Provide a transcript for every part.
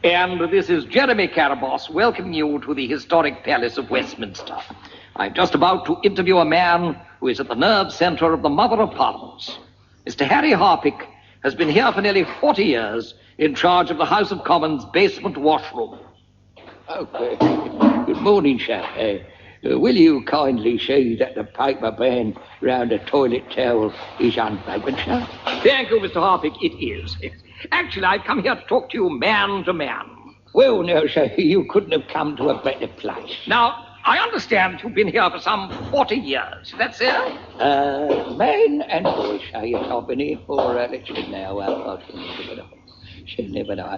And this is Jeremy Caraboss welcoming you to the historic Palace of Westminster. I'm just about to interview a man who is at the nerve centre of the Mother of Parliaments. Mr. Harry Harpick has been here for nearly 40 years in charge of the House of Commons basement washroom. Okay. Good morning, sir. Will you kindly see that the paper band round the toilet towel is unbroken, sir? Thank you, Mr. Harpick. It is. Actually, I've come here to talk to you man to man. Well, no, sir, you couldn't have come to a better place. Now, I understand you've been here for some 40 years. That's it? Man and boy, sir, yes, I've been here for, let's see now,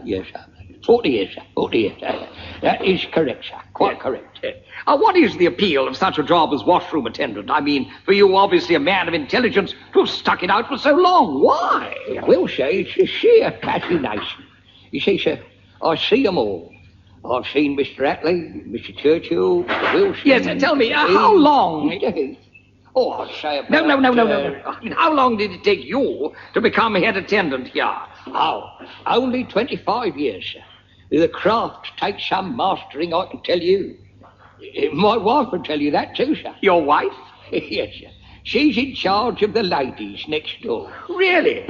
yes, sir. 40 years, sir. 40 years, sir. That is correct, sir. Quite correct. What is the appeal of such a job as washroom attendant? I mean, for you, obviously a man of intelligence, to have stuck it out for so long. Why? Well, sir, it's a sheer fascination. You see, sir, I see them all. I've seen Mr. Attlee, Mr. Churchill, Mr. Wilson. Yes, tell me, how long? Oh, I'd say about... No. I mean, how long did it take you to become head attendant here? Oh, only 25 years, sir. The craft takes some mastering, I can tell you. My wife will tell you that too, sir. Your wife? Yes, sir. She's in charge of the ladies next door. Really?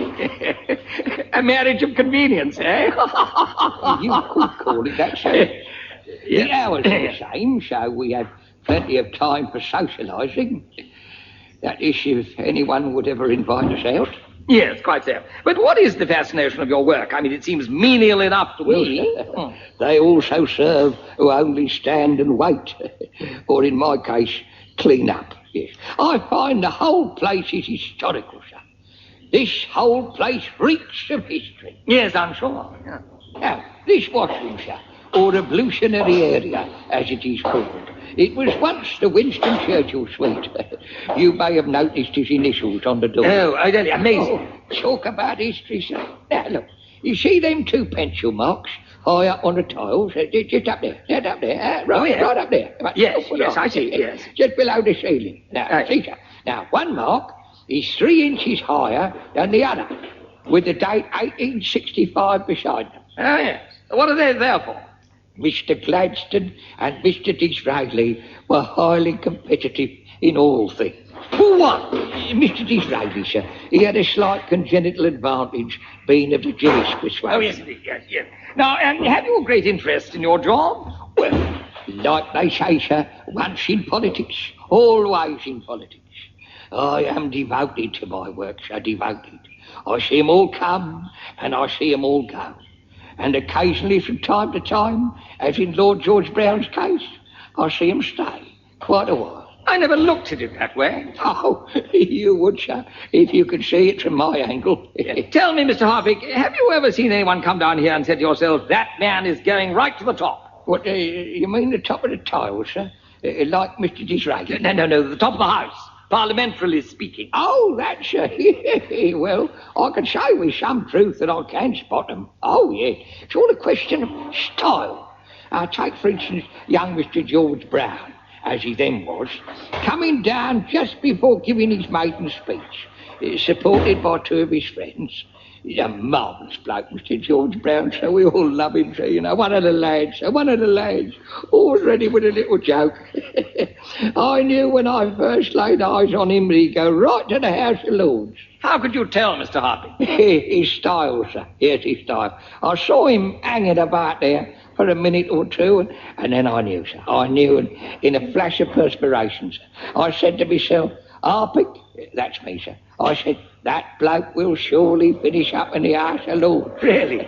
A marriage of convenience, eh? You could call it that, sir. The hours are the same, so we have plenty of time for socialising. That is, if anyone would ever invite us out. Yes, quite so. But what is the fascination of your work? I mean, it seems menial enough to me. They also serve who only stand and wait. Or in my case, clean up. Yes. I find the whole place is historical, sir. This whole place reeks of history. Yes, I'm sure. Yeah. Now, this washroom, sir, or revolutionary area, as it is called, it was once the Winston Churchill suite. You may have noticed his initials on the door. Oh, I tell you, amazing. Oh, talk about history, sir. Now, look, you see them two pencil marks high up on the tiles? Just up there. Right up there. Yes, I see, yes. Just below the ceiling. Now, see, sir. Now, one mark is 3 inches higher than the other, with the date 1865 beside them. Oh, yes. What are they there for? Mr. Gladstone and Mr. Disraeli were highly competitive in all things. Who won? Mr. Disraeli, sir. He had a slight congenital advantage, being of the Jewish persuasion. Oh, yes, indeed, yes. Now, have you a great interest in your job? Well, like they say, sir, once in politics, always in politics. I am devoted to my work, sir, devoted. I see 'em all come, and I see 'em all go. And occasionally, from time to time, as in Lord George Brown's case, I see 'em stay quite a while. I never looked at it that way. Oh, you would, sir, if you could see it from my angle. Tell me, Mr. Harpick, have you ever seen anyone come down here and said to yourself, that man is going right to the top? What, you mean the top of the tiles, sir? Like Mr. Disraeli? No, the top of the house. Parliamentarily speaking. Oh, that's well, I can say with some truth that I can spot them. Oh, yeah. It's all a question of style. Take, for instance, young Mr. George Brown, as he then was, coming down just before giving his maiden speech, supported by 2 of his friends. He's a marvellous bloke, Mr. George Brown, so we all love him, so, you know. One of the lads, always ready with a little joke. I knew when I first laid eyes on him that he'd go right to the House of Lords. How could you tell, Mr. Harpick? His style, sir. Yes, his style. I saw him hanging about there for a minute or two, and then I knew, sir. I knew in a flash of perspiration, sir. I said to myself, Harpick, that's me, sir. I said, that bloke will surely finish up in the House of Lords. Really?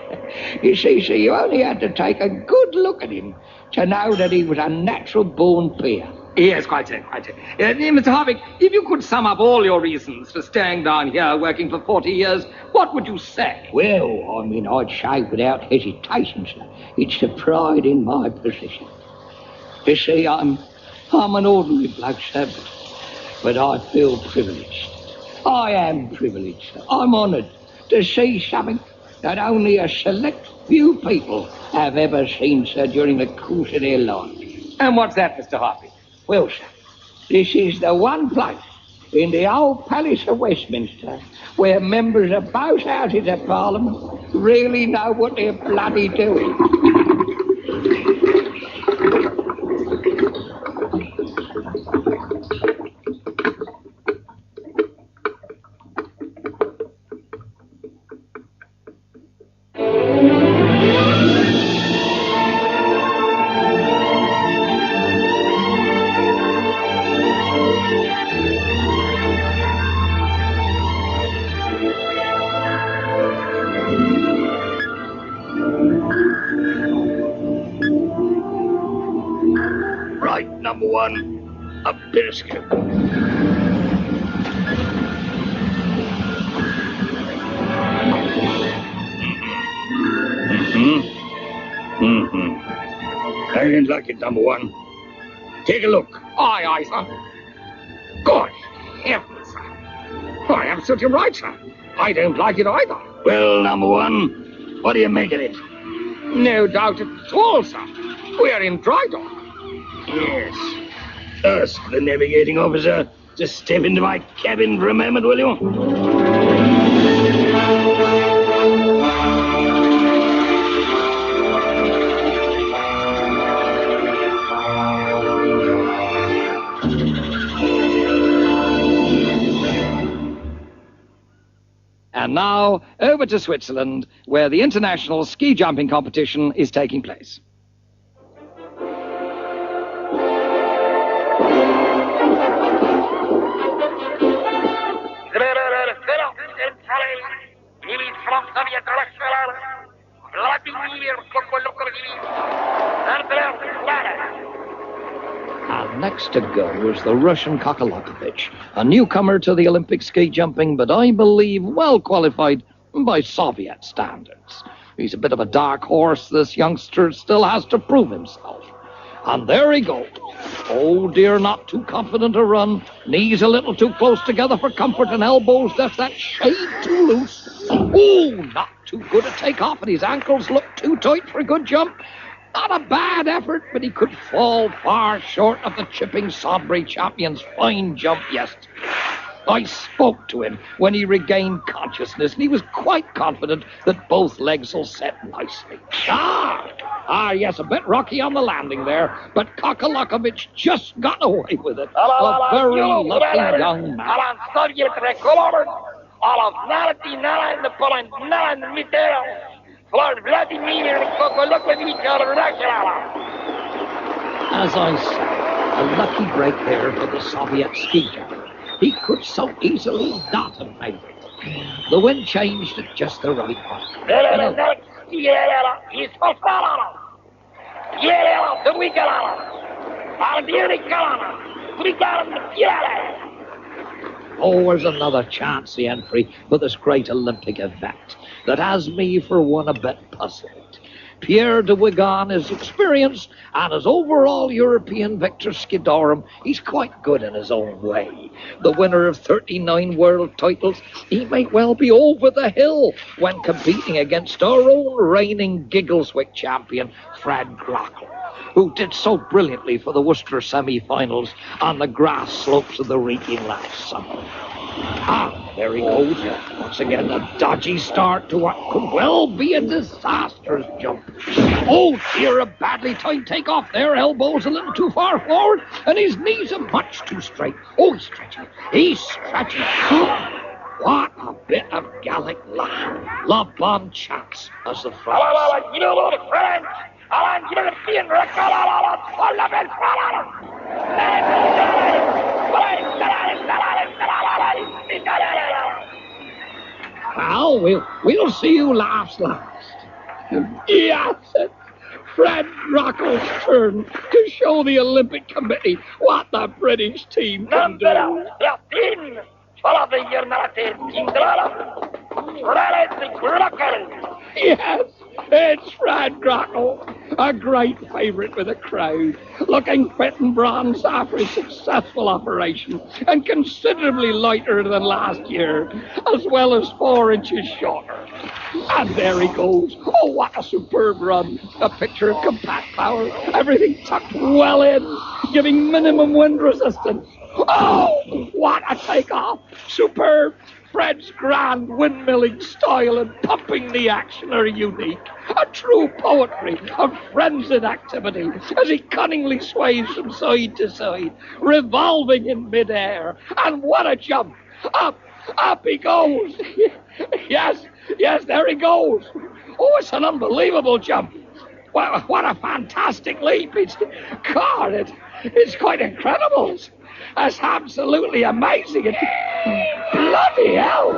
You see, sir, you only had to take a good look at him to know that he was a natural-born peer. Yes, quite so. Mr. Harpick, if you could sum up all your reasons for staying down here working for 40 years, what would you say? Well, I mean, I'd say without hesitation, sir, it's the pride in my position. You see, I'm an ordinary bloke, sir, but I feel privileged. I am privileged, sir. I'm honoured to see something that only a select few people have ever seen, sir, during the course of their lives. And what's that, Mr. Harpick? Well, sir, this is the one place in the old Palace of Westminster, where members of both houses of Parliament really know what they're bloody doing. Right, number one, a biscuit. I didn't like it, number one. Take a look. Aye, sir. Good heavens, sir. I am such a right, sir. I don't like it either. Well, number one, what do you make of it? No doubt at all, sir. We are in dry dock. Yes. Us, the navigating officer. Just step into my cabin for a moment, will you? And now, over to Switzerland, where the international ski jumping competition is taking place. And next to go was the Russian Kokolokovich, a newcomer to the Olympic ski jumping, but I believe well qualified by Soviet standards. He's a bit of a dark horse. This youngster still has to prove himself. And there he goes. Oh dear, not too confident a run. Knees a little too close together for comfort, and elbows just that shade too loose. Oh, not too good a takeoff, and his ankles look too tight for a good jump. Not a bad effort, but he could fall far short of the chipping Sodbury champion's fine jump yesterday. I spoke to him when he regained consciousness, and he was quite confident that both legs will set nicely. Yes, a bit rocky on the landing there, but Kokolokovich just got away with it. A very lucky young man. As I said, a lucky break there for the Soviet ski jumper. He could so easily not have made it. The wind changed at just the right point. There's another chancy entry for this great Olympic event that has me, for one, a bit puzzled. Pierre de Wigan is experienced, and as overall European Victor Skidorum, he's quite good in his own way. The winner of 39 world titles, he may well be over the hill when competing against our own reigning Giggleswick champion, Fred Grockle, who did so brilliantly for the Worcester semi-finals on the grass slopes of the Wrekin last summer. There he goes. Once again, a dodgy start to what could well be a disastrous jump. Oh, dear, a badly timed takeoff there. Elbows a little too far forward, and his knees are much too straight. Oh, he's stretching. He's stretching. What a bit of Gallic line. La bonne chance, as the French Well, we'll see who laughs last. Yes, it's Fred Grockle's turn to show the Olympic Committee what the British team can do. Yes, it's Fred Grockle, a great favourite with the crowd, looking fit and bronzed after a successful operation, and considerably lighter than last year, as well as 4 inches shorter. And there he goes. Oh, what a superb run. A picture of compact power, everything tucked well in, giving minimum wind resistance. Oh, what a take-off! Superb! Fred's grand windmilling style and pumping the action are unique. A true poetry of frenzied activity as he cunningly sways from side to side, revolving in midair. And what a jump! Up he goes! Yes, there he goes! Oh, it's an unbelievable jump! What a fantastic leap! It's quite incredible. It's absolutely amazing. Bloody hell!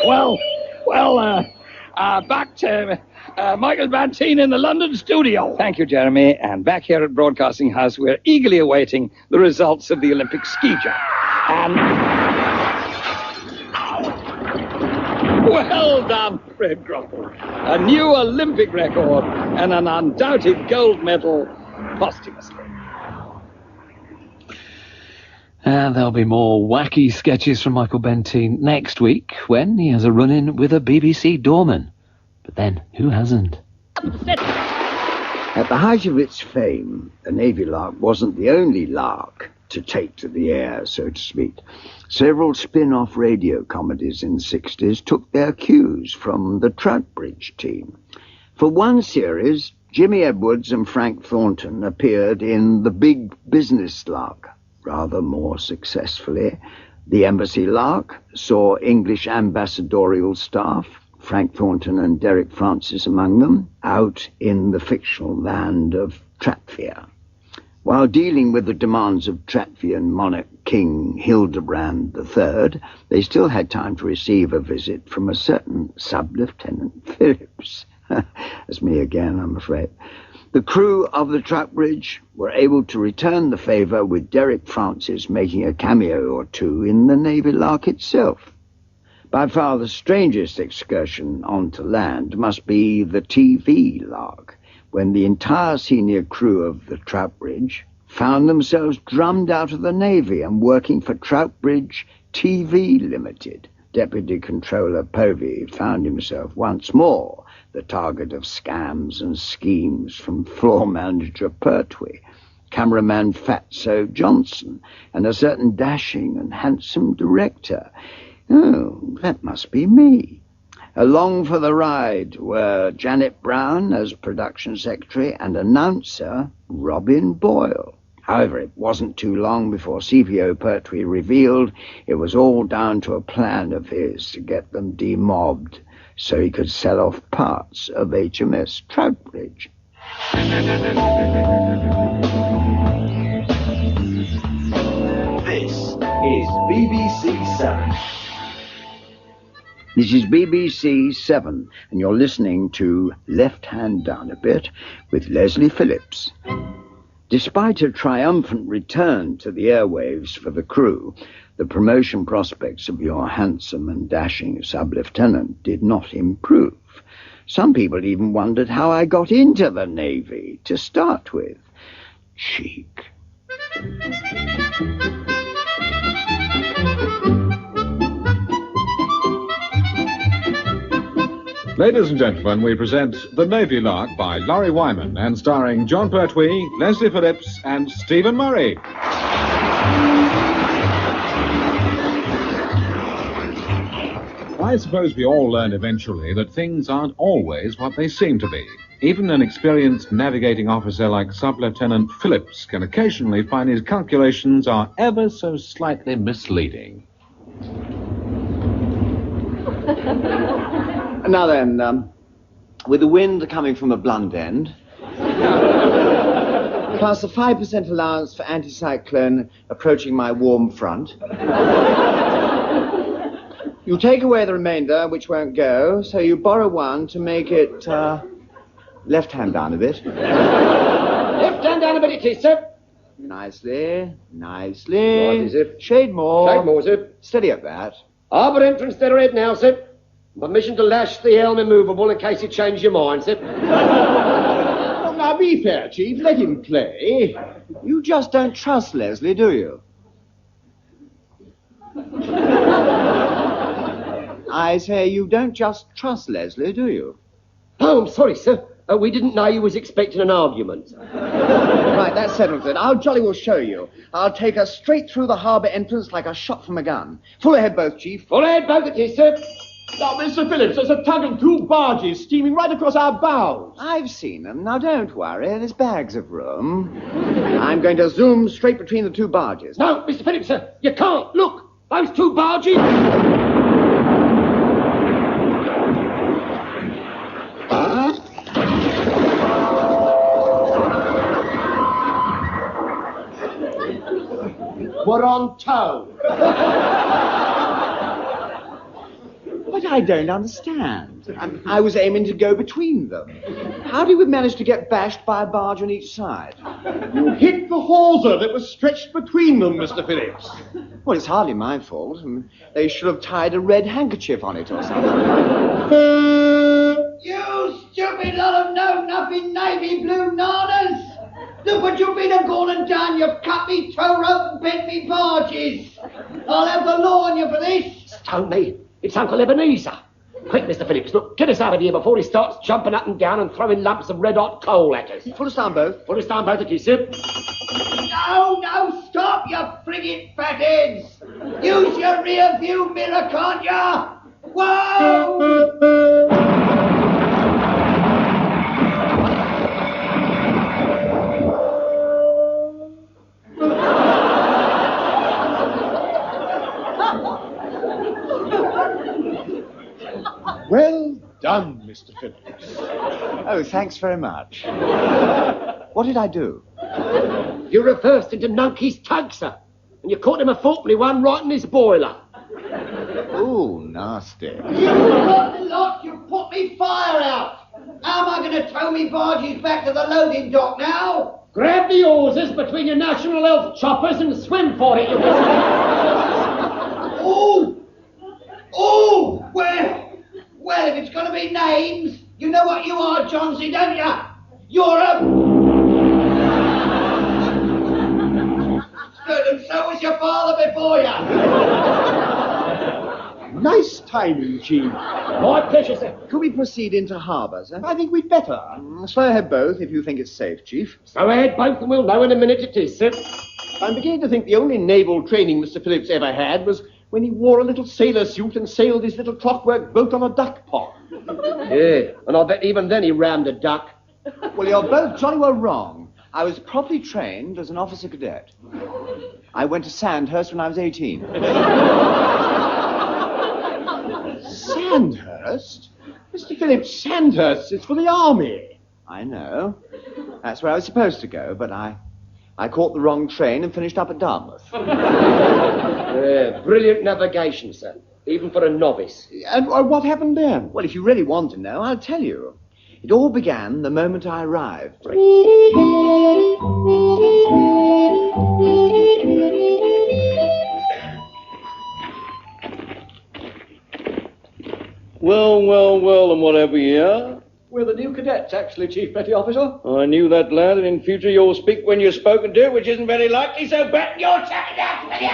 Well, back to Michael Bantine in the London studio. Thank you, Jeremy. And back here at Broadcasting House, we're eagerly awaiting the results of the Olympic ski jump. And well done, Fred Grumble. A new Olympic record and an undoubted gold medal posthumously. And there'll be more wacky sketches from Michael Bentine next week when he has a run-in with a BBC doorman. But then, who hasn't? At the height of its fame, the Navy Lark wasn't the only lark to take to the air, so to speak. Several spin-off radio comedies in the 60s took their cues from the Troutbridge team. For one series, Jimmy Edwards and Frank Thornton appeared in The Big Business Lark. Rather more successfully, The Embassy Lark saw English ambassadorial staff, Frank Thornton and Derek Francis among them, out in the fictional land of Trattvia. While dealing with the demands of Tratvian monarch King Hildebrand III, they still had time to receive a visit from a certain Sub-Lieutenant Phillips. That's me again, I'm afraid. The crew of the Troutbridge were able to return the favour with Derek Francis making a cameo or two in the Navy Lark itself. By far the strangest excursion onto land must be the TV Lark, when the entire senior crew of the Troutbridge found themselves drummed out of the Navy and working for Troutbridge TV Limited. Deputy Controller Povey found himself once more the target of scams and schemes from floor manager Pertwee, cameraman Fatso Johnson, and a certain dashing and handsome director. Oh, that must be me. Along for the ride were Janet Brown as production secretary and announcer Robin Boyle. However, it wasn't too long before CPO Pertwee revealed it was all down to a plan of his to get them demobbed so he could sell off parts of HMS Troutbridge. This is BBC 7. This is BBC 7, and you're listening to Left Hand Down a Bit with Leslie Phillips. Despite a triumphant return to the airwaves for the crew, the promotion prospects of your handsome and dashing sub-lieutenant did not improve. Some people even wondered how I got into the Navy to start with. Cheek. Ladies and gentlemen, we present The Navy Lark by Laurie Wyman and starring John Pertwee, Leslie Phillips and Stephen Murray. I suppose we all learn eventually that things aren't always what they seem to be. Even an experienced navigating officer like Sub-Lieutenant Phillips can occasionally find his calculations are ever so slightly misleading. Now then, with the wind coming from a blunt end, plus a 5% allowance for anticyclone approaching my warm front, you take away the remainder, which won't go, so you borrow one to make it, left hand down a bit. Left hand down a bit it is, sir. Nicely. What is it? Shade more. Shade more, sir. Steady at that. Harbour entrance dead ahead now, sir. Permission to lash the helm immovable in case you change your mind, sir. Well, now be fair, Chief. Let him play. You just don't trust Leslie, do you? I say you don't just trust Leslie, do you? Oh, I'm sorry, sir. We didn't know you was expecting an argument. Right, that settles it. I'll jolly well show you. I'll take her straight through the harbour entrance like a shot from a gun. Full ahead both, Chief. Full ahead, both it is, sir. Now, Mr. Phillips, there's a tug and 2 barges steaming right across our bows. I've seen them. Now, don't worry. There's bags of room. I'm going to zoom straight between the 2 barges. No, Mr. Phillips, sir, you can't. Look, those 2 barges... We're on tow. But I don't understand. I was aiming to go between them. How did we manage to get bashed by a barge on each side? You hit the hawser that was stretched between them, Mr. Phillips. Well, it's hardly my fault. They should have tied a red handkerchief on it or something. You stupid lot of know-nothing navy blue nanas! Look what you've been a-gone and done. You've cut me tow rope and bent me barges. I'll have the law on you for this. Tony, it's Uncle Ebenezer. Quick, Mr. Phillips, look, get us out of here before he starts jumping up and down and throwing lumps of red-hot coal at us. Full time both. Full time both of you, sir. No, stop, you frigate fatheads. Use your rear view mirror, can't ya? Whoa! Well done, Mr. Phillips. Oh, thanks very much. What did I do? You reversed into Nunkey's tug, sir, and you caught him a fourpenny one right in his boiler. Oh, nasty. You rotten lot, you put me fire out. How am I going to tow me barges back to the loading dock now? Grab the hawsers between your National Health choppers and swim for it, you Oh, well, if it's going to be names, you know what you are, Johnsy, don't you? You're a... Good, and so was your father before you. Nice timing, Chief. My pleasure, sir. Could we proceed into harbour, sir? I think we'd better. Slow ahead both, if you think it's safe, Chief. So ahead both, and we'll know in a minute it is, sir. I'm beginning to think the only naval training Mr. Phillips ever had was when he wore a little sailor suit and sailed his little clockwork boat on a duck pond. Yeah, and I bet even then he rammed a duck. Well, you're both jolly well wrong. I was properly trained as an officer cadet. I went to Sandhurst when I was 18. Sandhurst? Mr. Phillips, Sandhurst is for the army. I know. That's where I was supposed to go, but I caught the wrong train and finished up at Dartmouth. Yeah, brilliant navigation, sir, even for a novice. And what happened then? Well, if you really want to know, I'll tell you. It all began the moment I arrived. Well, and whatever you are? We're the new cadets, actually, Chief Petty Officer. I knew that, lad, and in future you'll speak when you're spoken to, which isn't very likely, so batten your chatting out, will you?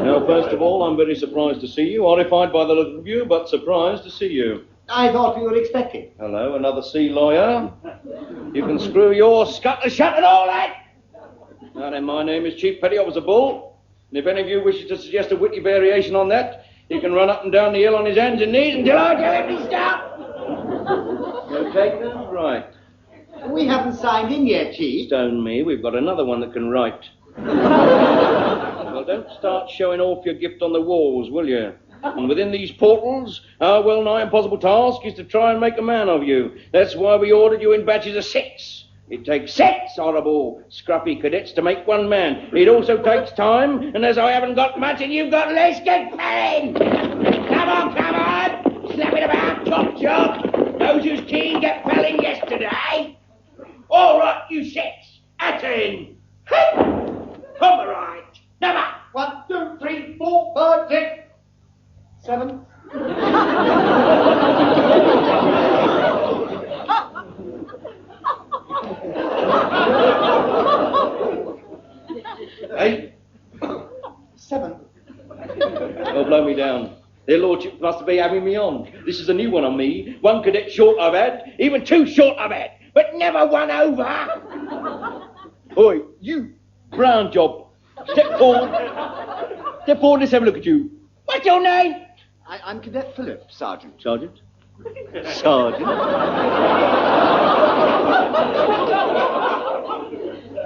Now, first of all, I'm very surprised to see you, horrified by the look of you, but surprised to see you. I thought we were expecting. Hello, another sea lawyer. You can screw your scuttle shut and all that. Now then, my name is Chief Petty Officer Bull, and if any of you wishes to suggest a witty variation on that, he can run up and down the hill on his hands and knees until I tell him to stop. No takers? Right. We haven't signed in yet, Chief. Stone me, we've got another one that can write. Well, don't start showing off your gift on the walls, will you? And within these portals, our well-nigh impossible task is to try and make a man of you. That's why we ordered you in batches of 6. It takes 6 horrible, scruffy cadets to make one man. It also takes time, and as I haven't got much and you've got less, get felling! Come on! Slap it about, chop! Those who's keen get felling yesterday. All right, you 6. At in. Hey! Come right. Number 1, 2, 3, 4, 5, 6, 7. Eight. 7. Oh, blow me down. Their lordships must be having me on. This is a new one on me. One cadet short I've had, even 2 short I've had, but never one over. Oi, you, brown job, step forward. Step forward, let's have a look at you. What's your name? I'm Cadet Phillips, Sergeant. Sergeant? Sergeant?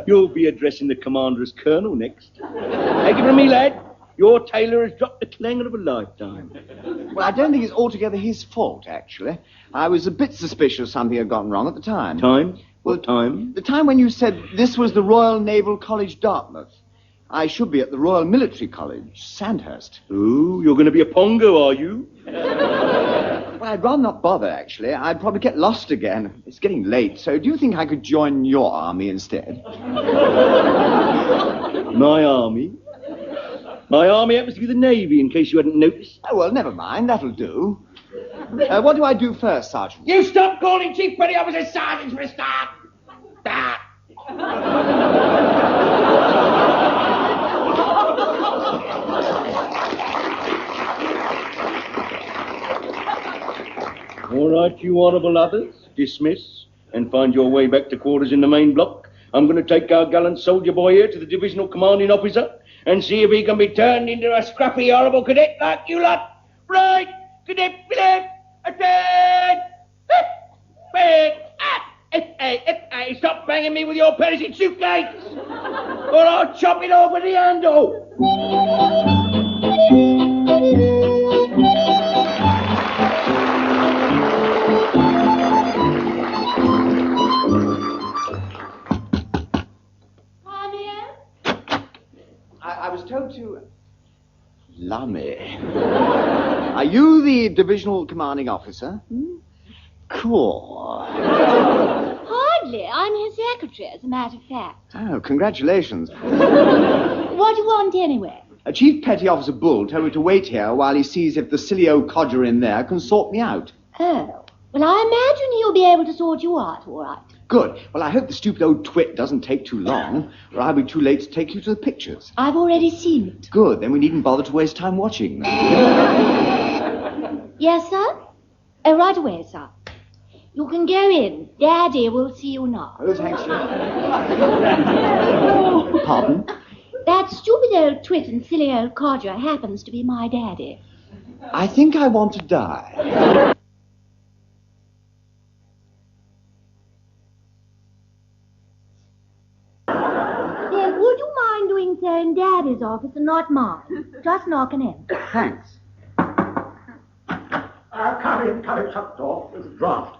You'll be addressing the commander as colonel next. Take it from me, lad. Your tailor has dropped the clangor of a lifetime. Well, I don't think it's altogether his fault, actually. I was a bit suspicious something had gone wrong at the time. Time? What time? The time when you said this was the Royal Naval College, Dartmouth. I should be at the Royal Military College, Sandhurst. Ooh, you're going to be a pongo, are you? Well, I'd rather not bother, actually. I'd probably get lost again. It's getting late, so do you think I could join your army instead? My army? My army happens to be the Navy, in case you hadn't noticed. Oh, well, never mind. That'll do. What do I do first, Sergeant? You stop calling Chief Petty Officer sergeants for a start. Start. All right, you honourable others, dismiss and find your way back to quarters in the main block. I'm going to take our gallant soldier boy here to the divisional commanding officer and see if he can be turned into a scruffy, horrible cadet like you lot. Right, Cadet Philip, attend! Hey, stop banging me with your perishing suitcase, or I'll chop it off with the handle. I was told to... Lummy. Are you the divisional commanding officer? Cool. Hardly. I'm his secretary, as a matter of fact. Oh, congratulations. What do you want anyway? Chief Petty Officer Bull told me to wait here while he sees if the silly old codger in there can sort me out. Oh. Well, I imagine he'll be able to sort you out, all right. Good. Well, I hope the stupid old twit doesn't take too long, or I'll be too late to take you to the pictures. I've already seen it. Good. Then we needn't bother to waste time watching them. Yes, sir? Oh, right away, sir. You can go in. Daddy will see you now. Oh, thanks, sir. Pardon? That stupid old twit and silly old codger happens to be my daddy. I think I want to die. Would you mind doing so in Daddy's office and not mine? Just knocking in. Thanks. Come in, shut the door. There's a draft.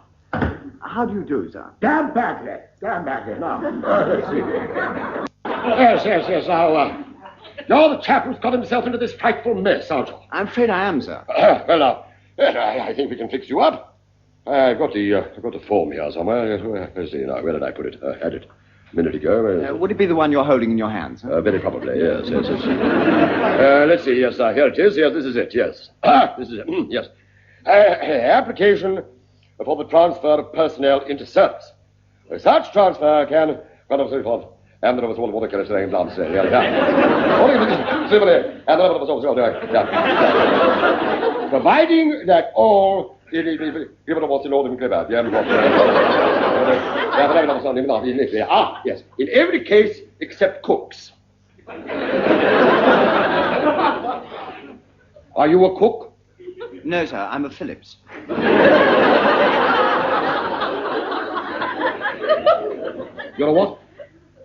How do you do, sir? Damn badly. Now, let's see. Yes. Now, you're the chap who's got himself into this frightful mess, aren't you? I'm afraid I am, sir. Well, now, yes, I think we can fix you up. I've got the form here somewhere. Let's see now. Where did I put it? I had it a minute ago. Would it be the one you're holding in your hands? Huh? Very probably, yes. Let's see, yes, here it is. Yes, this is it, yes. This is it, yes. Application for the transfer of personnel into service. Such transfer can... Providing that all... yes, in every case except cooks. Are you a cook? No, sir, I'm a Phillips. You're a what?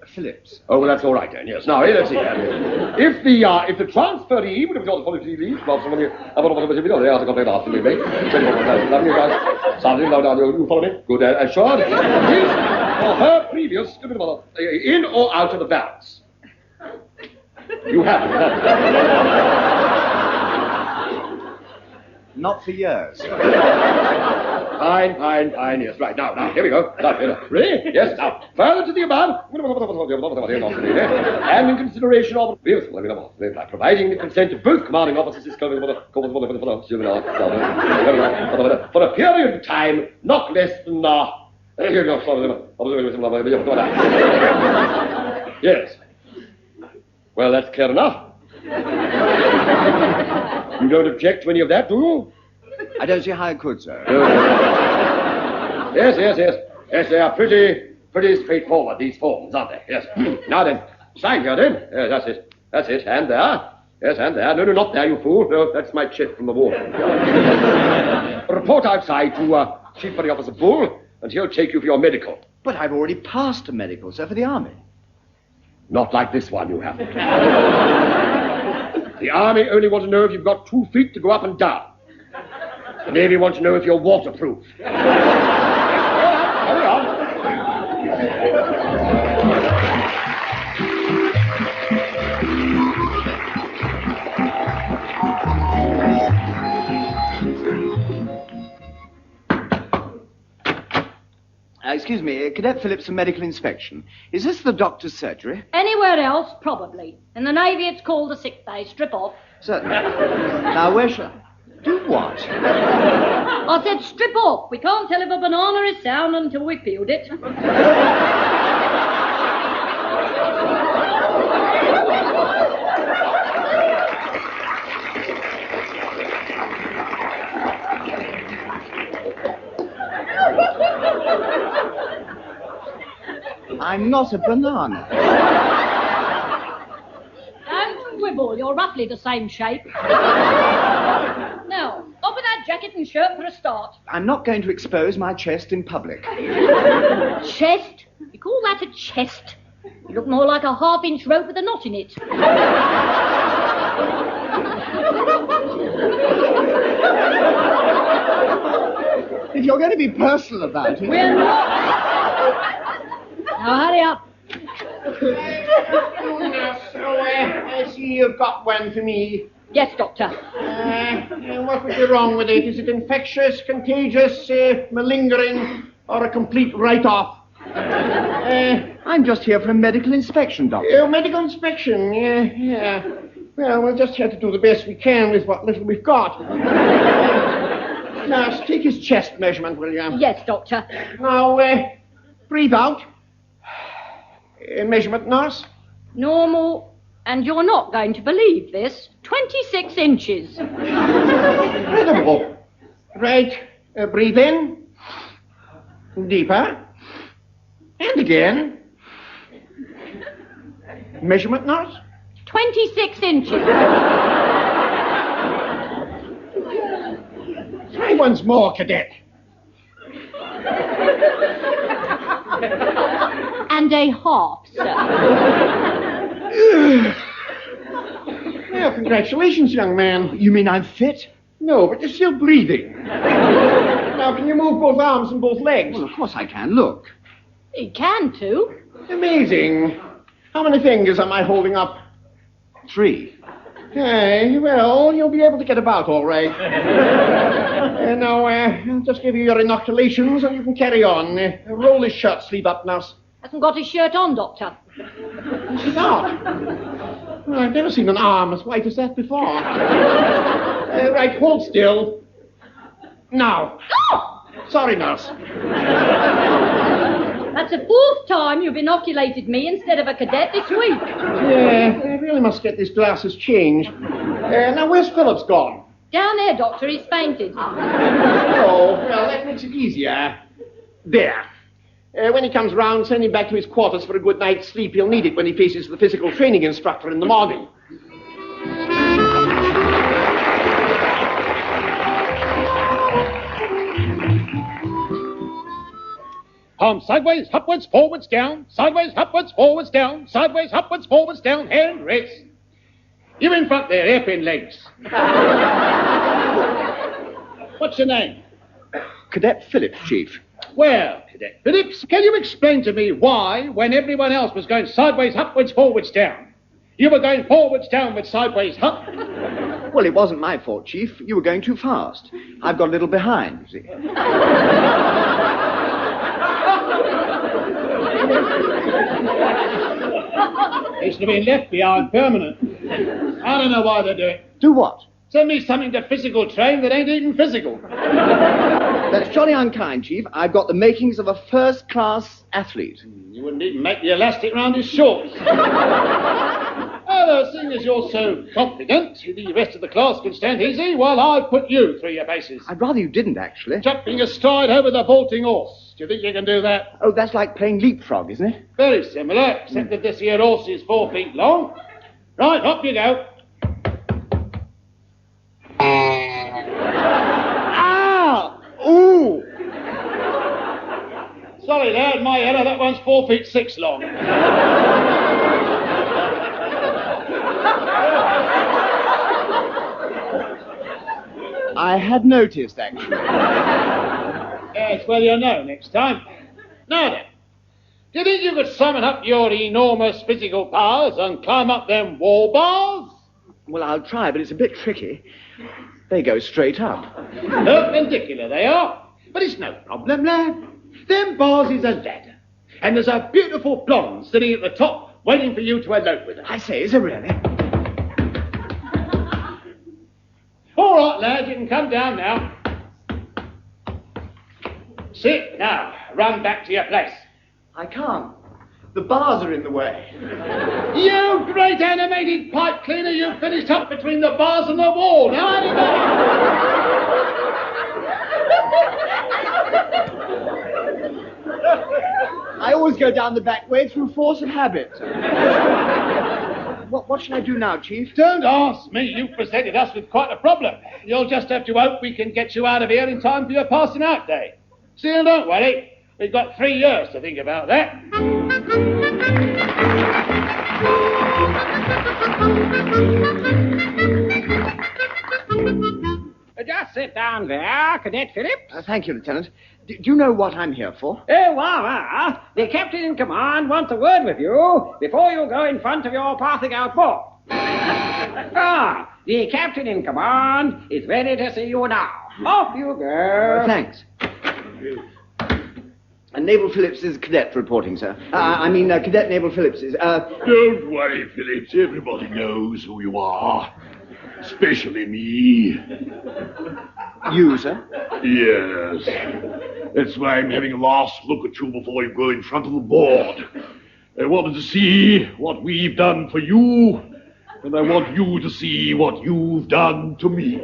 Phillips. Oh, well, that's all right then, yes. Now, here, let's see. If the transferee would have got the policy leave, you follow me? You follow me? Good. Sure. His or her previous in or out of the balance. You have it. Not for years. Fine, yes. Right, now, here we go. Ready? Yes, now, further to the above. And in consideration of... providing the consent of both commanding officers for a period of time not less than... Yes. Well, that's clear enough. You don't object to any of that, do you? I don't see how I could, sir. Yes. Yes, they are pretty straightforward, these forms, aren't they? Yes. Now then, sign here then. That's it. And there. Yes, and there. No, not there, you fool. No, that's my check from the war. Report outside to Chief Petty Officer Bull, and he'll take you for your medical. But I've already passed a medical, sir, for the Army. Not like this one, you haven't. The Army only want to know if you've got 2 feet to go up and down. The Navy want to know if you're waterproof. Hurry on. Excuse me, Cadet Phillips for medical inspection. Is this the doctor's surgery? Anywhere else, probably. In the Navy, it's called a sick bay. Strip off. Certainly. Now, where shall I... Do what? I said strip off. We can't tell if a banana is sound until we've peeled it. I'm not a banana. Don't quibble. You're roughly the same shape. Now, off with that jacket and shirt for a start. I'm not going to expose my chest in public. Chest? You call that a chest? You look more like a half-inch rope with a knot in it. If you're going to be personal about it... We're not... Now, hurry up. So, I see you've got one for me. Yes, Doctor. What would be wrong with it? Is it infectious, contagious, malingering, or a complete write-off? I'm just here for a medical inspection, Doctor. Medical inspection, yeah. Well, we'll just have to do the best we can with what little we've got. Now, take his chest measurement, will you? Yes, Doctor. Now, breathe out. Measurement, nurse? Normal, and you're not going to believe this, 26 inches. Incredible. Right, breathe in. Deeper. And again. Measurement, nurse? 26 inches. Try once more, cadet. And a half, sir. Well, congratulations, young man. You mean I'm fit? No, but you're still breathing. Now, can you move both arms and both legs? Well, of course I can. Look. He can, too. Amazing. How many fingers am I holding up? 3. Okay, well, you'll be able to get about all right. Now, I'll just give you your inoculations and you can carry on. Roll his shirt sleeve up, nurse. Hasn't got his shirt on, Doctor. He's not. Well, I've never seen an arm as white as that before. Right, hold still. Now. Oh! Sorry, nurse. That's the 4th time you've inoculated me instead of a cadet this week. Yeah, I really must get these glasses changed. Now, where's Phillips gone? Down there, Doctor. He's fainted. Oh, well, that makes it easier. There. When he comes round, send him back to his quarters for a good night's sleep. He'll need it when he faces the physical training instructor in the morning. Sideways, upwards, forwards, down. Sideways, upwards, forwards, down. Sideways, upwards, forwards, down. Hand rest. You in front there, hairpin legs. What's your name? Cadet Phillips, Chief. Well, Cadet Phillips, can you explain to me why, when everyone else was going sideways, upwards, forwards, down, you were going forwards, down with sideways, up? Well, it wasn't my fault, Chief. You were going too fast. I've got a little behind, you see. It's to be left behind permanent. I don't know why they do it. Do what? Send me something to physical train that ain't even physical. That's jolly unkind, Chief. I've got the makings of a first-class athlete. You wouldn't even make the elastic round his shorts. Oh, Well, seeing as you're so confident, the rest of the class can stand easy while I put you through your paces. I'd rather you didn't, actually. Jumping astride over the vaulting horse. Do you think you can do that? Oh, that's like playing leapfrog, isn't it? Very similar, except that this here horse is 4 feet long. Right, up you go. Ah! Ooh! Sorry, lad, my error. That one's 4 feet 6 long. I had noticed, actually. Yes, well, you'll know next time. Now then, do you think you could summon up your enormous physical powers and climb up them wall bars? Well, I'll try, but it's a bit tricky. They go straight up. Perpendicular they are. But it's no problem, lad. Them bars is a ladder. And there's a beautiful blonde sitting at the top waiting for you to elope with her. I say, is it really? All right, lad, you can come down now. Sit. Now, run back to your place. I can't. The bars are in the way. You great animated pipe cleaner, you finished up between the bars and the wall. Now, I always go down the back way through force of habit. What should I do now, Chief? Don't ask me. You've presented us with quite a problem. You'll just have to hope we can get you out of here in time for your passing out day. Still, don't worry. We've got 3 years to think about that. Just sit down there, Cadet Phillips. Thank you, Lieutenant. Do you know what I'm here for? The captain in command wants a word with you before you go in front of your passing out ball. The captain in command is ready to see you now. Off you go. Thanks. Naval Phillips is cadet reporting, sir. Cadet Naval Phillips is, Don't worry, Phillips. Everybody knows who you are. Especially me. You, sir? Yes. That's why I'm having a last look at you before you go in front of the board. I wanted to see what we've done for you, and I want you to see what you've done to me.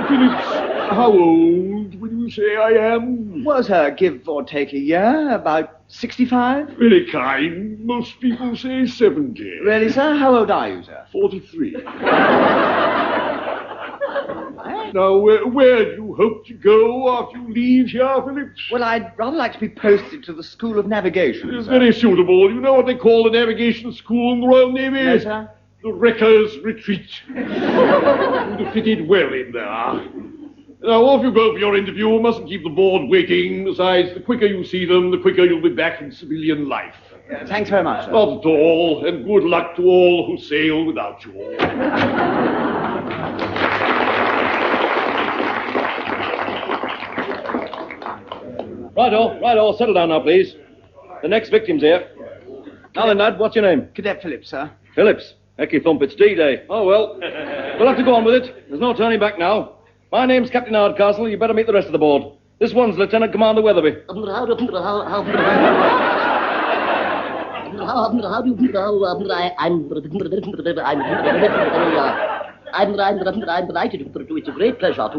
Phillips, how old would you say I am? Well, sir, give or take a year, about 65? Very kind. Most people say 70. Really, sir? How old are you, sir? 43. Now, where do you hope to go after you leave here, Phillips? Well, I'd rather like to be posted to the School of Navigation, It's sir. very suitable. You know what they call the navigation school in the Royal Navy? No, sir. The Wreckers' Retreat. You'd have fitted well in there. Now, off you go for your interview. Mustn't keep the board waiting. Besides, the quicker you see them, the quicker you'll be back in civilian life. Thanks very much, sir. Not at all, and good luck to all who sail without you. Righto, settle down now, please. The next victim's here. Now then, lad, what's your name? Cadet Phillips, sir. Phillips. Ecky thump, it's D-Day. Oh, well. We'll have to go on with it. There's no turning back now. My name's Captain Hardcastle. You better meet the rest of the board. This one's Lieutenant Commander Weatherby. How do you I'm delighted to it's a great pleasure to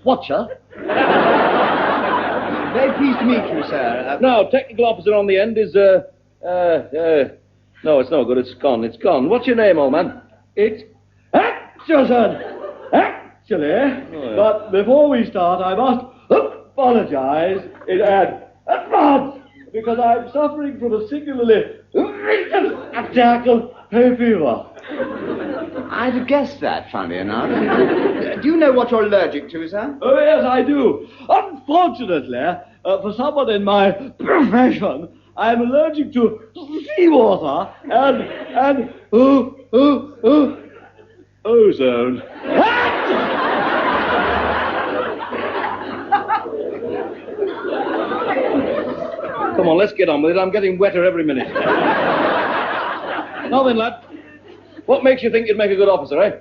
Watcher. Very pleased to meet you, sir. Now, technical officer on the end is, no, it's no good. It's gone. What's your name, old man? It's Atchison. Actually, but before we start, I must apologize in advance because I'm suffering from a singularly vicious attack of hay fever. I'd have guessed that, funny enough. Do you know what you're allergic to, sir? Oh, yes, I do. Unfortunately, for someone in my profession, I'm allergic to seawater and ozone. Come on, let's get on with it. I'm getting wetter every minute. Now then, lad, what makes you think you'd make a good officer, eh?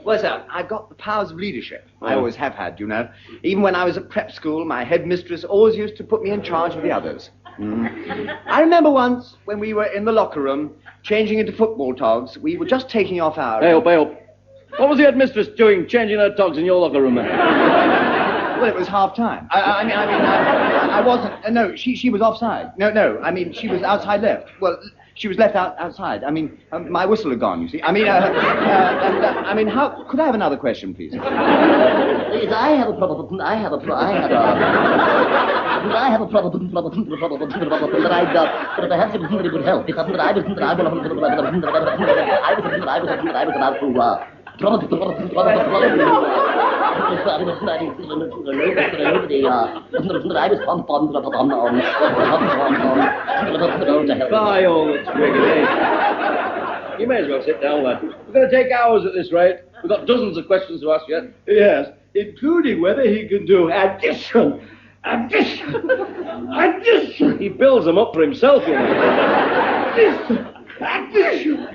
Well, sir, I've got the powers of leadership. I always have had, you know. Even when I was at prep school, my headmistress always used to put me in charge of the others. I remember once when we were in the locker room, changing into football togs, we were just taking off our... Hey up. What was the headmistress doing, changing her togs in your locker room, man? Well, it was half-time. I wasn't... no, she was offside. No, I mean, she was outside left. Well... She was left outside. I mean, my whistle had gone, you see. How... Could I have another question, please? I have a problem that I'd... But perhaps it would help. Because I was about to... By all that's regulation. You may as well sit down, lad. We're going to take hours at this rate. We've got dozens of questions to ask yet. Yes, including whether he can do addition. He builds them up for himself, you know. Addition.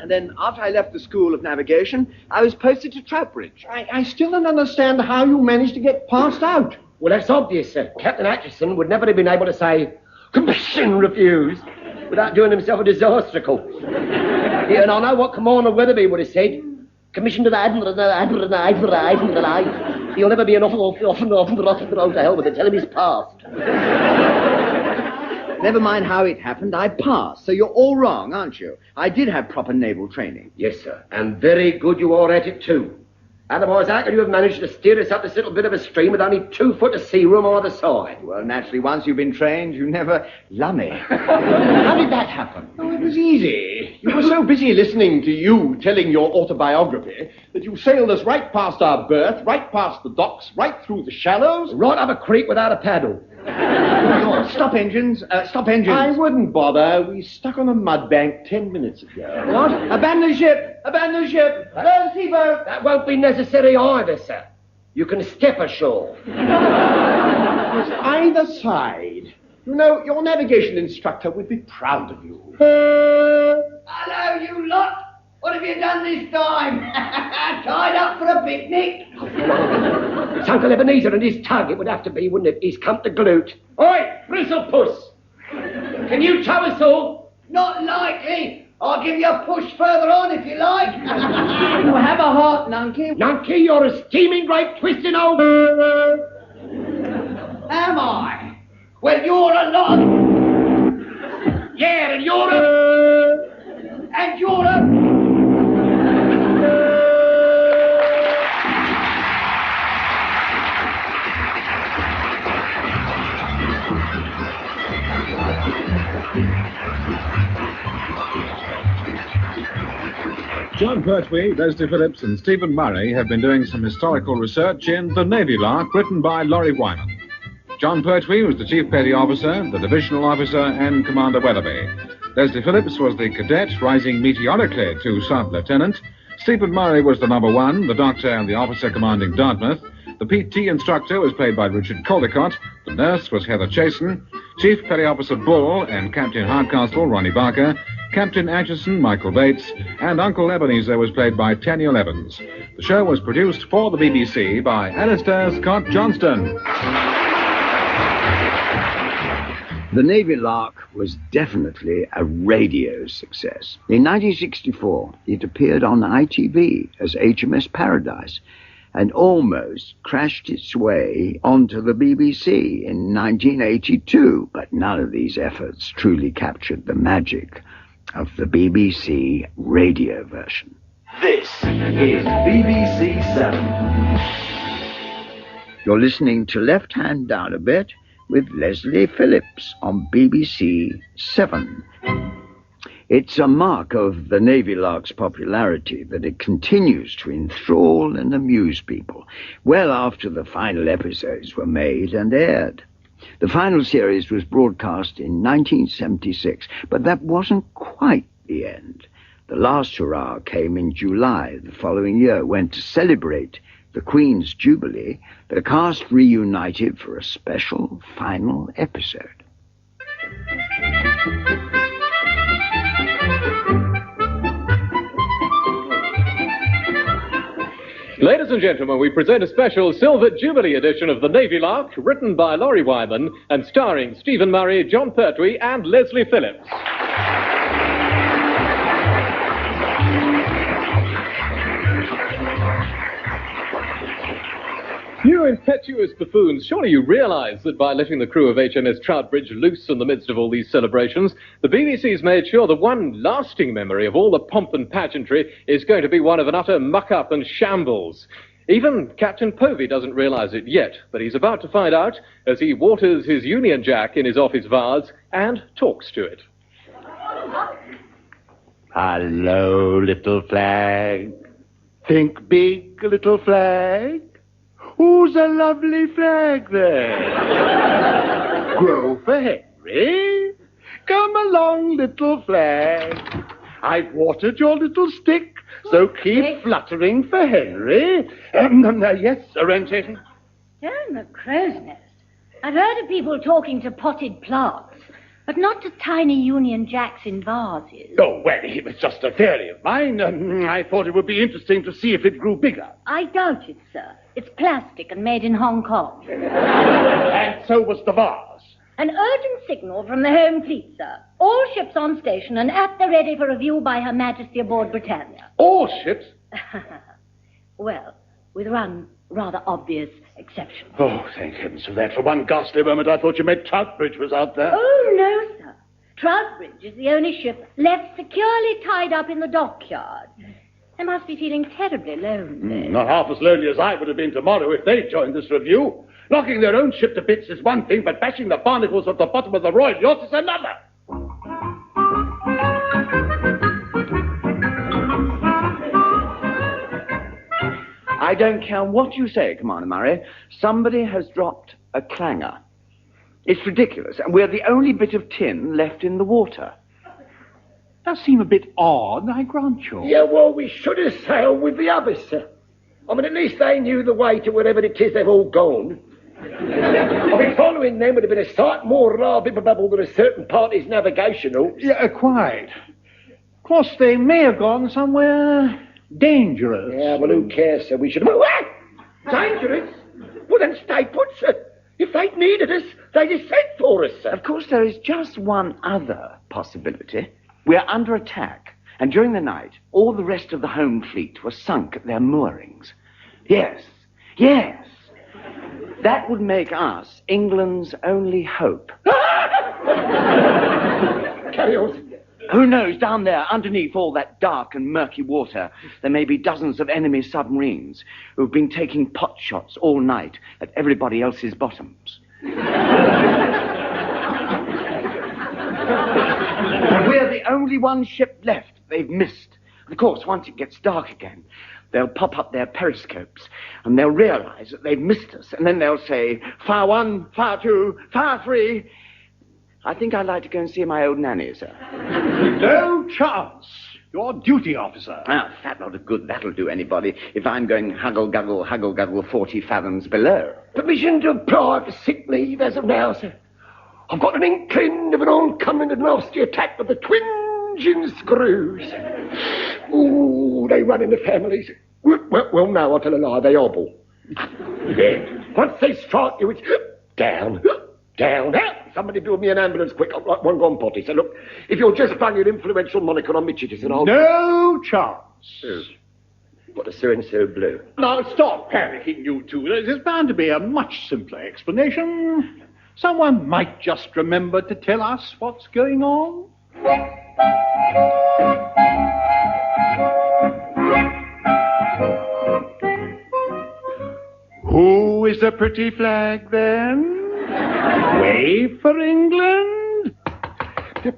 And then, after I left the School of Navigation, I was posted to Troutbridge. I still don't understand how you managed to get passed out. Well, that's obvious, sir. Captain Atchison would never have been able to say, commission refused, without doing himself a disastrical. Yeah, and I know what Commander Weatherby would have said. Commission to the Admiral, He'll never be an often to hell with it. Tell him he's passed. Never mind how it happened, I passed. So you're all wrong, aren't you? I did have proper naval training. Yes, sir. And very good you are at it, too. Otherwise, how could you have managed to steer us up this little bit of a stream with only 2 foot of sea room either side? Well, naturally, once you've been trained, you never lummy. How did that happen? Oh, it was easy. You were so busy listening to you telling your autobiography that you sailed us right past our berth, right past the docks, right through the shallows. Right up a creek without a paddle. Come on, stop engines. Stop engines. I wouldn't bother. We stuck on a mud bank 10 minutes ago. What? Abandon ship! Abandon ship! Learn seaboat! That won't be necessary either, sir. You can step ashore. Either side. You know, your navigation instructor would be proud of you. Hello, you lot! What have you done this time? Tied up for a picnic? It's Uncle Ebenezer and his tug, it would have to be, wouldn't it? He's come to gloat. Oi, Bristlepuss! Can you tow us all? Not likely. I'll give you a push further on if you like. You have a heart, Nunky. Nunky, you're a steaming great twisting old... Am I? Well, you're a lot. Yeah, and you're a... And you're a... John Pertwee, Leslie Phillips and Stephen Murray have been doing some historical research in The Navy Lark, written by Laurie Wyman. John Pertwee was the Chief Petty Officer, the Divisional Officer and Commander Weatherby. Leslie Phillips was the cadet, rising meteorically to Sub-Lieutenant. Stephen Murray was the number 1, the doctor and the officer commanding Dartmouth. The PT instructor was played by Richard Caldecott. The nurse was Heather Chasen. Chief Petty Officer Bull and Captain Hardcastle, Ronnie Barker. Captain Atchison, Michael Bates, and Uncle Ebenezer was played by Taniel Evans. The show was produced for the BBC by Alistair Scott Johnston. The Navy Lark was definitely a radio success. In 1964, it appeared on ITV as HMS Paradise and almost crashed its way onto the BBC in 1982, but none of these efforts truly captured the magic of the BBC radio version. This is BBC 7. You're listening to Left Hand Down a Bit with Leslie Phillips on BBC 7. It's a mark of the Navy Lark's popularity that it continues to enthrall and amuse people well after the final episodes were made and aired. The final series was broadcast in 1976, but that wasn't quite the end. The last hurrah came in July the following year, when, to celebrate the Queen's Jubilee, the cast reunited for a special final episode. Ladies and gentlemen, we present a special Silver Jubilee edition of The Navy Lark, written by Laurie Wyman and starring Stephen Murray, John Pertwee and Leslie Phillips. You impetuous buffoons, surely you realise that by letting the crew of HMS Troutbridge loose in the midst of all these celebrations, the BBC's made sure that one lasting memory of all the pomp and pageantry is going to be one of an utter muck-up and shambles. Even Captain Povey doesn't realise it yet, but he's about to find out as he waters his Union Jack in his office vase and talks to it. Hello, little flag. Think big, little flag. Who's a lovely flag there? Grow for Henry. Come along, little flag. I've watered your little stick, so keep fluttering for Henry. Yes, Orientating? Down the crow's nest. I've heard of people talking to potted plants, but not to tiny Union Jacks in vases. Oh, well, it was just a theory of mine. I thought it would be interesting to see if it grew bigger. I doubt it, sir. It's plastic and made in Hong Kong. And so was the vase. An urgent signal from the Home Fleet, sir. All ships on station and at the ready for review by Her Majesty aboard Britannia. All ships? Well, with one rather obvious exception. Oh, thank heavens for that. For one ghastly moment, I thought you meant Troutbridge was out there. Oh, no, sir. Troutbridge is the only ship left securely tied up in the dockyard. They must be feeling terribly lonely. Not half as lonely as I would have been tomorrow if they joined this review. Knocking their own ship to bits is one thing, but bashing the barnacles at the bottom of the Royal Yacht is another. I don't care what you say, Commander Murray. Somebody has dropped a clanger. It's ridiculous, and we're the only bit of tin left in the water. Does seem a bit odd, I grant you. Yeah, well, we should have sailed with the others, sir. I mean, at least they knew the way to wherever it is they've all gone. I mean, following them would have been a sight more rabble than a certain party's navigational. Yeah, quite. Of course, they may have gone somewhere dangerous. Yeah, well, who cares, sir? We should have... What? Dangerous? Well, then stay put, sir. If they'd needed us, they'd have sent for us, sir. Of course, there is just one other possibility. We're under attack, and during the night, all the rest of the Home Fleet were sunk at their moorings. Yes. That would make us England's only hope. Carry on. Who knows, down there, underneath all that dark and murky water, there may be dozens of enemy submarines who've been taking pot shots all night at everybody else's bottoms. And we're the only one ship left they've missed. Of course, once it gets dark again, they'll pop up their periscopes and they'll realise that they've missed us. And then they'll say, fire 1, fire 2, fire 3. I think I'd like to go and see my old nanny, sir. No chance. You're duty officer. Ah, that'll do anybody if I'm going huggle, guggle, 40 fathoms below. Permission to apply for sick leave as of now, sir. I've got an inkling of an oncoming and nasty attack of the twinge screws. Ooh, they run in the families. Well, no, I'll tell a lie, they hobble. Yeah. Once they strike you, it's down. Somebody build me an ambulance quick. I've got one gone potty. So look, if you'll just bang your influential moniker on me chitters and I'll... No chance. What a so-and-so blue. Now, stop panicking, you two. There's bound to be a much simpler explanation. Someone might just remember to tell us what's going on. Who is the pretty flag, then? Wave for England?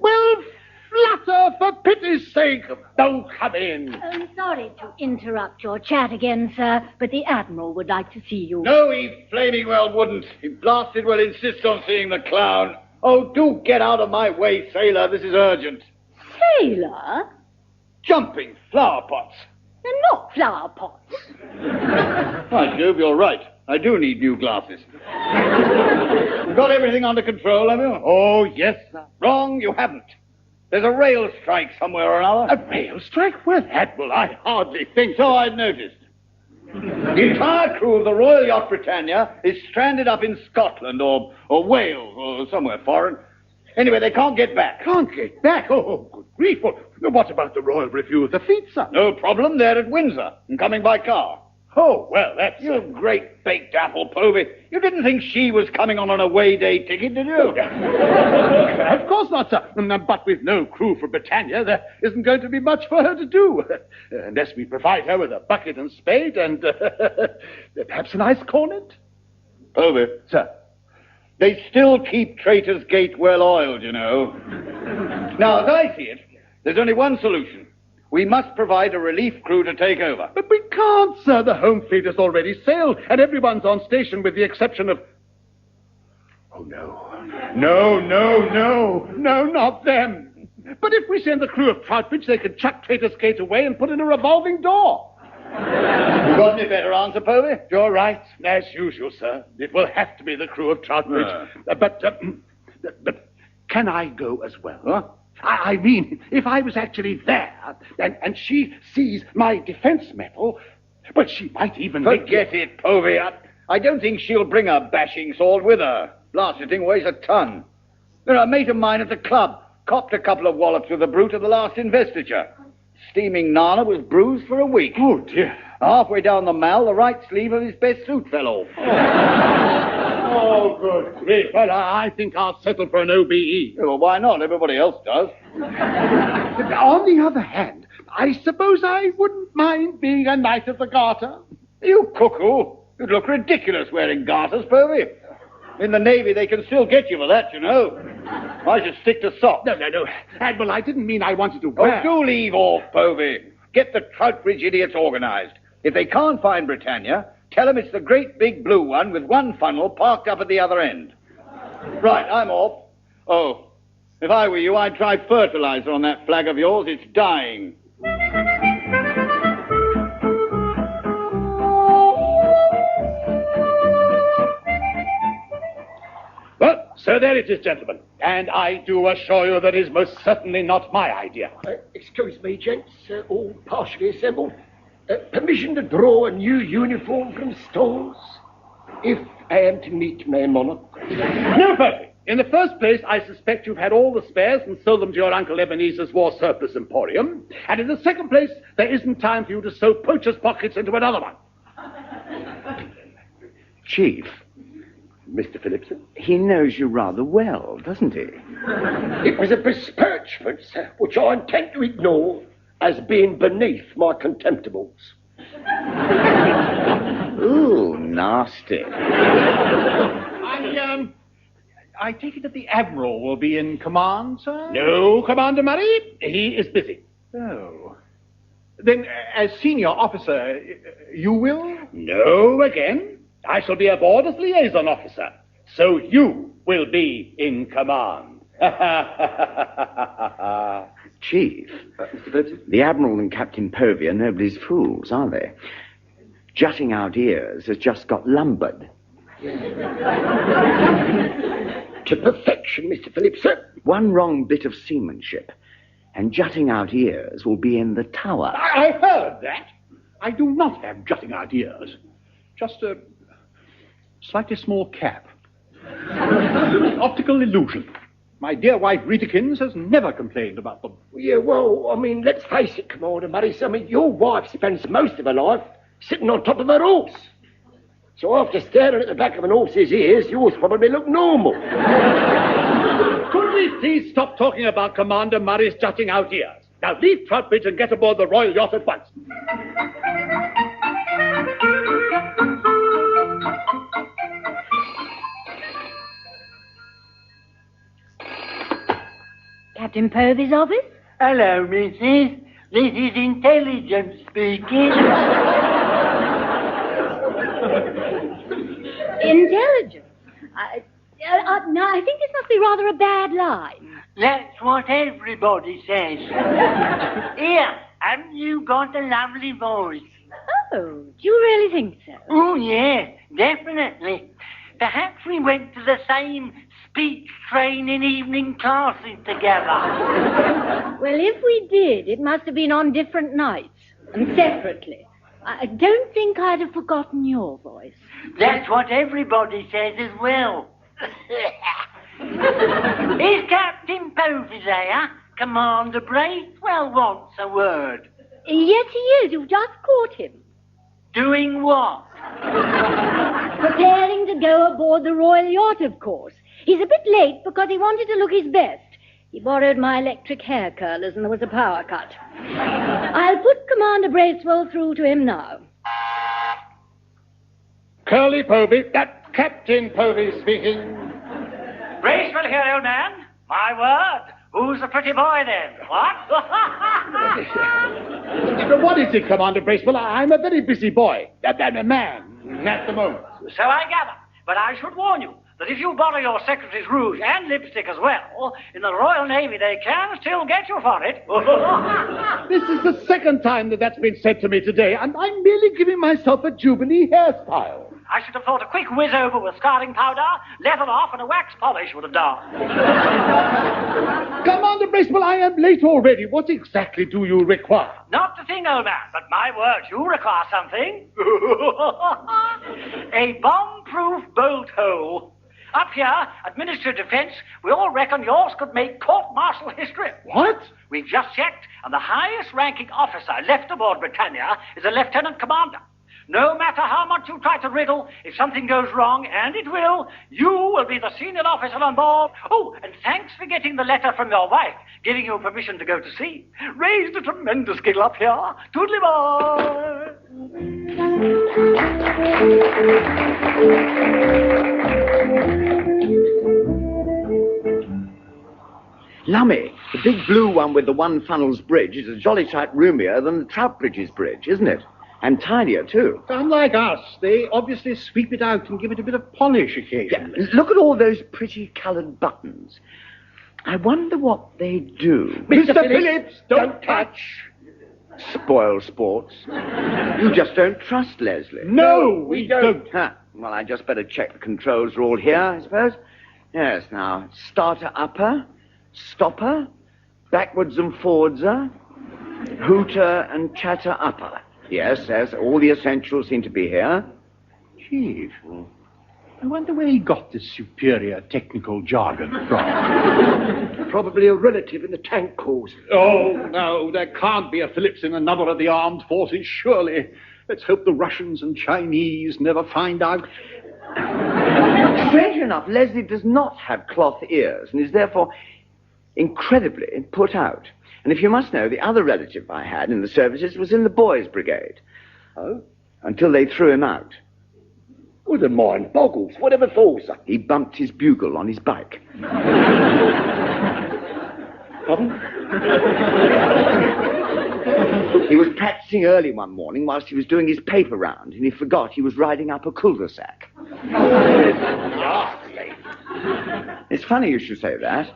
Well, flutter, for pity's sake. Don't come in. I'm sorry to interrupt your chat again, sir, but the Admiral would like to see you. No, he flaming well wouldn't. He blasted well insists on seeing the clown. Oh, do get out of my way, sailor. This is urgent. Sailor? Jumping flower pots. They're not flower pots. By Jove, you're right. I do need new glasses. Got everything under control, have you? Oh, yes, sir. Wrong, you haven't. There's a rail strike somewhere or another. A rail strike? Well, Admiral, I hardly think... So I've noticed. The entire crew of the Royal Yacht Britannia is stranded up in Scotland or Wales or somewhere foreign. Anyway, they can't get back. Can't get back? Oh, good grief. Well, what about the Royal Review of the Fleet, sir? No problem. They're at Windsor and coming by car. Oh, well, that's... You great baked apple, Povey. You didn't think she was coming on an away day ticket, did you? Of course not, sir. But with no crew for Britannia, there isn't going to be much for her to do. Unless we provide her with a bucket and spade and perhaps an ice cornet. Povey. Sir. They still keep Traitor's Gate well oiled, you know. Now, as I see it, there's only one solution. We must provide a relief crew to take over. But we can't, sir. The home fleet has already sailed, and everyone's on station with the exception of... Oh, no. No, not them. But if we send the crew of Troutbridge, they can chuck Traitor's Gate away and put in a revolving door. You got any better answer, Povey? You're right, as usual, sir. It will have to be the crew of Troutbridge. But can I go as well? Huh? I mean, if I was actually there, and she sees my defense medal, but she might even... Forget it, Povey. I don't think she'll bring a bashing sword with her. Blasted thing weighs a ton. A mate of mine at the club copped a couple of wallops with the brute at the last investiture. Steaming Nana was bruised for a week. Oh, dear. Halfway down the Mall, the right sleeve of his best suit fell off. Oh, good grief. Well, I think I'll settle for an OBE. Well, why not? Everybody else does. On the other hand, I suppose I wouldn't mind being a Knight of the Garter. You cuckoo. You'd look ridiculous wearing garters, Povey. In the Navy, they can still get you for that, you know. I should stick to socks. No. Admiral, I didn't mean I wanted to wear... Oh, do leave off, Povey. Get the Troutbridge idiots organized. If they can't find Britannia, tell them it's the great big blue one with one funnel parked up at the other end. Right, I'm off. Oh, if I were you, I'd try fertilizer on that flag of yours. It's dying. Well, so there it is, gentlemen. And I do assure you that is most certainly not my idea. Excuse me, gents, all partially assembled. Permission to draw a new uniform from stores, if I am to meet my monarch. No, Percy. In the first place, I suspect you've had all the spares and sold them to your Uncle Ebenezer's War Surplus Emporium. And in the second place, there isn't time for you to sew poacher's pockets into another one. Chief, Mr. Phillipson? he knows you rather well, doesn't he? It was a besmirchment, sir, which I intend to ignore as being beneath my contemptibles. Ooh, nasty. I take it that the Admiral will be in command, sir? No, Commander Murray. He is busy. Oh. Then, as senior officer, you will? No, again. I shall be aboard as liaison officer. So you will be in command. Chief, the Admiral and Captain Povey are nobody's fools, are they? Jutting Out Ears has just got lumbered. To perfection, Mr. Phillipson. One wrong bit of seamanship, and Jutting Out Ears will be in the tower. I heard that. I do not have jutting out ears. Just a slightly small cap. Optical illusion. My dear wife Rietekins has never complained about them. Yeah, well, I mean, let's face it, Commander Murray. I mean, your wife spends most of her life sitting on top of her horse. So after staring at the back of an horse's ears, yours probably look normal. Could we please stop talking about Commander Murray's jutting out ears? Now leave Troutbridge and get aboard the Royal Yacht at once. Captain Povey's office? Hello, Mrs. This is Intelligence speaking. Intelligence? No, I think this must be rather a bad line. That's what everybody says. Here, haven't you got a lovely voice? Oh, do you really think so? Oh, yeah, definitely. Perhaps we went to the same speech training evening classes together. Well, if we did, it must have been on different nights and separately. I don't think I'd have forgotten your voice. That's what everybody says as well. Is Captain Povey there? Commander Bracewell wants a word. Yes, he is. You've just caught him. Doing what? Preparing to go aboard the Royal Yacht, of course. He's a bit late because he wanted to look his best. He borrowed my electric hair curlers and there was a power cut. I'll put Commander Bracewell through to him now. Curly Povey, Captain Povey speaking. Bracewell here, old man. My word. Who's the pretty boy then? What? What is it, Commander Bracewell? I'm a very busy boy. A man at the moment. So I gather. But I should warn you that if you borrow your secretary's rouge and lipstick as well, in the Royal Navy they can still get you for it. This is the second time that's been said to me today, and I'm merely giving myself a Jubilee hairstyle. I should have thought a quick whiz over with scarring powder, leather off, and a wax polish would have done. Commander Bracewell, I am late already. What exactly do you require? Not the thing, old man, but my word, you require something. A bomb-proof bolt hole. Up here, at Ministry of Defence, we all reckon yours could make court-martial history. What? We've just checked, and the highest-ranking officer left aboard Britannia is a lieutenant commander. No matter how much you try to wriggle, if something goes wrong, and it will, you will be the senior officer on board. Oh, and thanks for getting the letter from your wife, giving you permission to go to sea. Raised a tremendous giggle up here. Toodly bye. Lummy, the big blue one with the one funnels bridge is a jolly sight roomier than the Troutbridge's bridge, isn't it? And tinier, too. Unlike us, they obviously sweep it out and give it a bit of polish occasionally. Yeah, look at all those pretty coloured buttons. I wonder what they do. Mr. Phillips, don't touch. Spoil sports. You just don't trust Leslie. No, we don't. Huh. Well, I just better check the controls are all here, I suppose. Yes, now, starter upper, stopper, backwards and forwardser, hooter and chatter upper. Yes, all the essentials seem to be here. Chief, I wonder where he got this superior technical jargon from. Probably a relative in the tank corps. Oh, no, there can't be a Phillips in another of the armed forces, surely. Let's hope the Russians and Chinese never find out. Strange enough, Leslie does not have cloth ears and is therefore incredibly put out. And if you must know, the other relative I had in the services was in the boys' brigade. Oh? Until they threw him out. Well, the mind boggles. Whatever for, sir? He bumped his bugle on his bike. Pardon? He was practicing early one morning whilst he was doing his paper round, and he forgot he was riding up a cul-de-sac. It's funny you should say that.